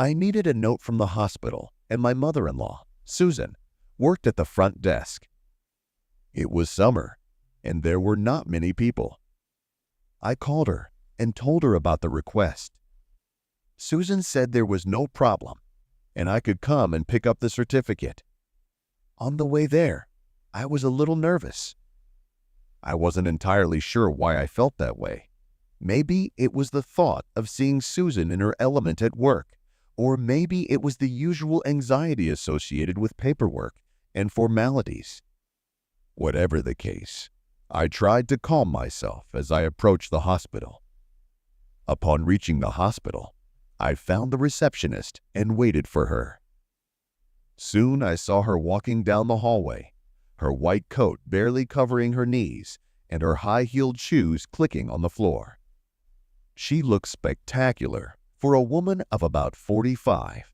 I needed a note from the hospital, and my mother-in-law, Susan, worked at the front desk. It was summer, and there were not many people. I called her and told her about the request. Susan said there was no problem, and I could come and pick up the certificate. On the way there, I was a little nervous. I wasn't entirely sure why I felt that way. Maybe it was the thought of seeing Susan in her element at work, or maybe it was the usual anxiety associated with paperwork and formalities. Whatever the case, I tried to calm myself as I approached the hospital. Upon reaching the hospital, I found the receptionist and waited for her. Soon I saw her walking down the hallway, her white coat barely covering her knees and her high-heeled shoes clicking on the floor. She looked spectacular for a woman of about 45.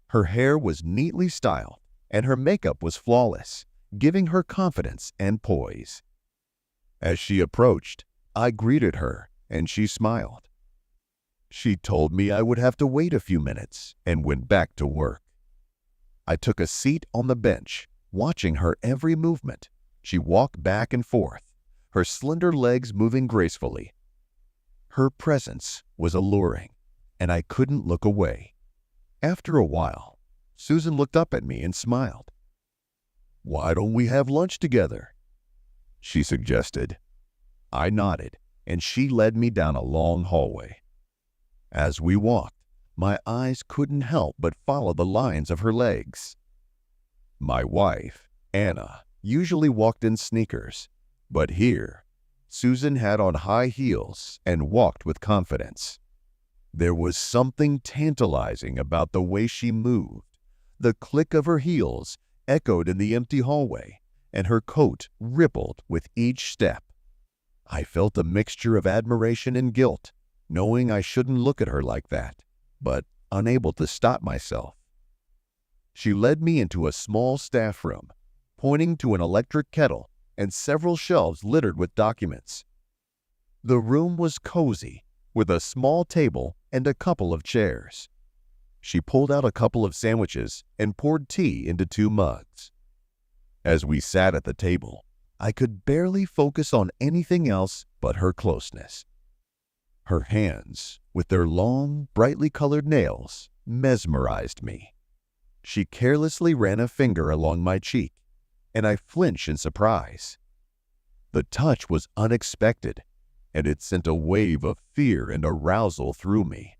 Her hair was neatly styled and her makeup was flawless, giving her confidence and poise. As she approached, I greeted her and she smiled. She told me I would have to wait a few minutes and went back to work. I took a seat on the bench, watching her every movement. She walked back and forth, her slender legs moving gracefully. Her presence was alluring, and I couldn't look away. After a while, Susan looked up at me and smiled. "Why don't we have lunch together?" she suggested. I nodded, and she led me down a long hallway. As we walked, my eyes couldn't help but follow the lines of her legs. My wife, Anna, usually walked in sneakers, but here, Susan had on high heels and walked with confidence. There was something tantalizing about the way she moved. The click of her heels echoed in the empty hallway, and her coat rippled with each step. I felt a mixture of admiration and guilt, knowing I shouldn't look at her like that, but unable to stop myself. She led me into a small staff room, pointing to an electric kettle and several shelves littered with documents. The room was cozy, with a small table and a couple of chairs. She pulled out a couple of sandwiches and poured tea into 2 mugs. As we sat at the table, I could barely focus on anything else but her closeness. Her hands, with their long, brightly colored nails, mesmerized me. She carelessly ran a finger along my cheek, and I flinched in surprise. The touch was unexpected, and it sent a wave of fear and arousal through me.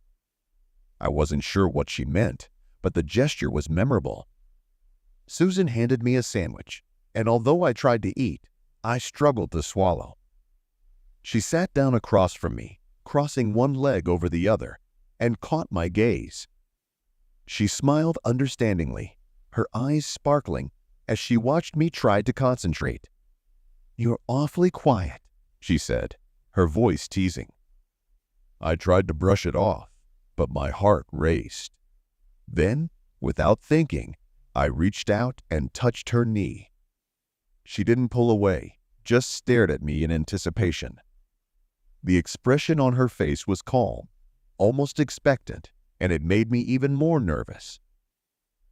I wasn't sure what she meant, but the gesture was memorable. Susan handed me a sandwich, and although I tried to eat, I struggled to swallow. She sat down across from me, crossing one leg over the other, and caught my gaze. She smiled understandingly, her eyes sparkling as she watched me try to concentrate. "You're awfully quiet," she said, her voice teasing. I tried to brush it off, but my heart raced. Then, without thinking, I reached out and touched her knee. She didn't pull away, just stared at me in anticipation. The expression on her face was calm, almost expectant, and it made me even more nervous.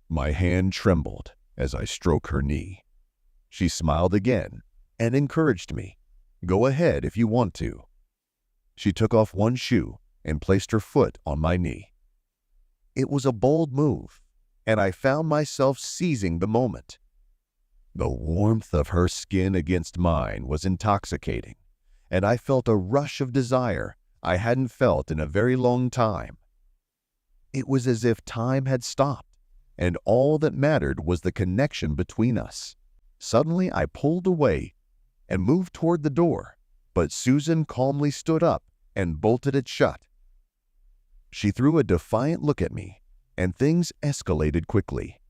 My hand trembled as I stroked her knee. She smiled again and encouraged me. "Go ahead if you want to." She took off one shoe and placed her foot on my knee. It was a bold move, and I found myself seizing the moment. The warmth of her skin against mine was intoxicating, and I felt a rush of desire I hadn't felt in a very long time. It was as if time had stopped, and all that mattered was the connection between us. Suddenly I pulled away and moved toward the door, but Susan calmly stood up and bolted it shut. She threw a defiant look at me, and things escalated quickly.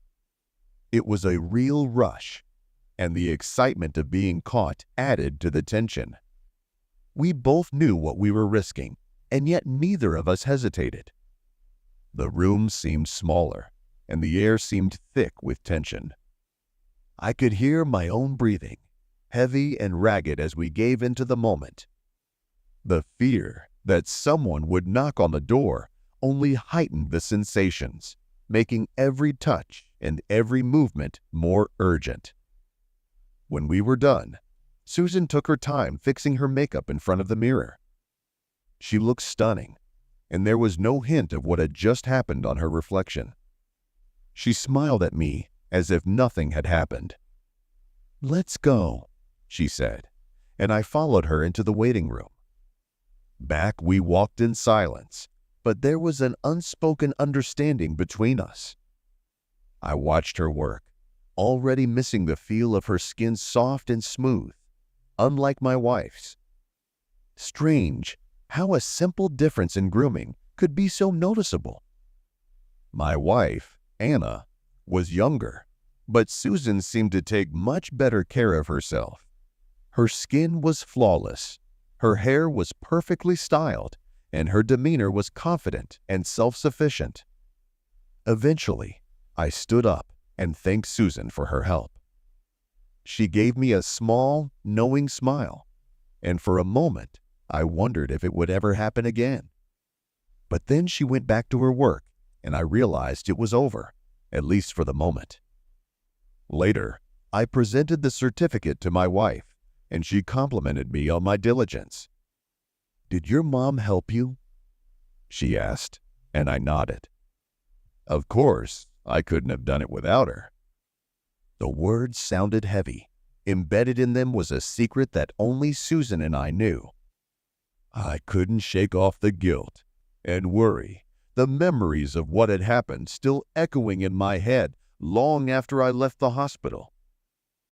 It was a real rush, and the excitement of being caught added to the tension. We both knew what we were risking, and yet neither of us hesitated. The room seemed smaller, and the air seemed thick with tension. I could hear my own breathing, heavy and ragged as we gave into the moment. The fear that someone would knock on the door only heightened the sensations, making every touch and every movement more urgent. When we were done, Susan took her time fixing her makeup in front of the mirror. She looked stunning, and there was no hint of what had just happened on her reflection. She smiled at me as if nothing had happened. "Let's go," she said, and I followed her into the waiting room. Back we walked in silence, but there was an unspoken understanding between us. I watched her work, already missing the feel of her skin soft and smooth, unlike my wife's. Strange how a simple difference in grooming could be so noticeable. My wife, Anna, was younger, but Susan seemed to take much better care of herself. Her skin was flawless, her hair was perfectly styled, and her demeanor was confident and self-sufficient. Eventually, I stood up and thanked Susan for her help. She gave me a small, knowing smile, and for a moment, I wondered if it would ever happen again. But then she went back to her work, and I realized it was over, at least for the moment. Later, I presented the certificate to my wife, and she complimented me on my diligence. "Did your mom help you?" she asked, and I nodded. Of course, I couldn't have done it without her. The words sounded heavy. Embedded in them was a secret that only Susan and I knew. I couldn't shake off the guilt and worry, the memories of what had happened still echoing in my head long after I left the hospital.